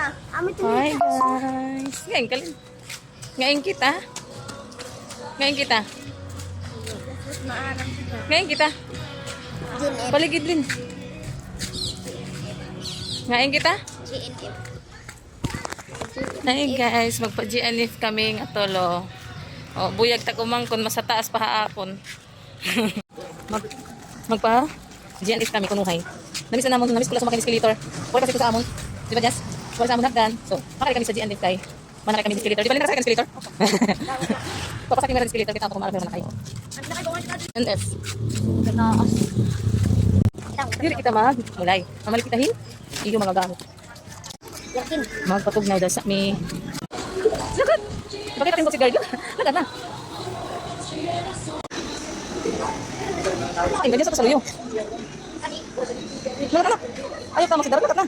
Hi guys. Ngayon kalin. Ngayon kita. Ngayon kita. Ngayon kita. Paligid din. Ngayon kita. Hi guys, magpa-GNF kami ng atolo. O, buyag tagumangkon masataas pa haapon. Magpa GNF kami kunuhay. Namiss na namon, namiss ko lang sumakay ng escalator. Wala kasi ko sa amon. Di ba, Jess? Wala sa amon hagdan. So, makakay kami sa GNF kay. Manakay kami ng escalator. Di ba, linasakay ka ng escalator? Papasakay nga ng escalator. Kita ako kung makakay manakay. NF. Dili kita mulay. Mamalik kita hin. Iyo mga gamit. Magpatugnaw dahil sa mi. Lagat! Bakit natin si guard? Lagat na. Ay, ganyan sa pasaluyo. Lagat na. Ayaw ka magsidarat. Lagat na.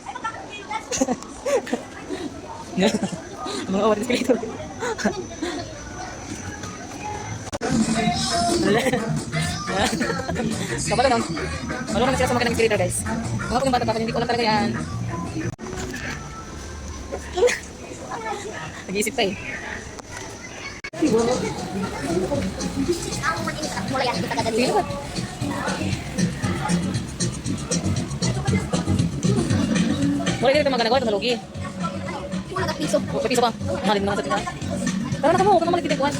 Mga awat escalator. Kapala lang. Malunod na sila sa mga ng escalator, guys. Mga po yung bata pa, hindi ko alam talaga yan. Nag-iisip tayo. Sige ba? Mula dito maganagoy, ito malugi. Piso pa. Mahalin naman sa tina. Tara na ka mo, huwag ka naman nagtitikuan.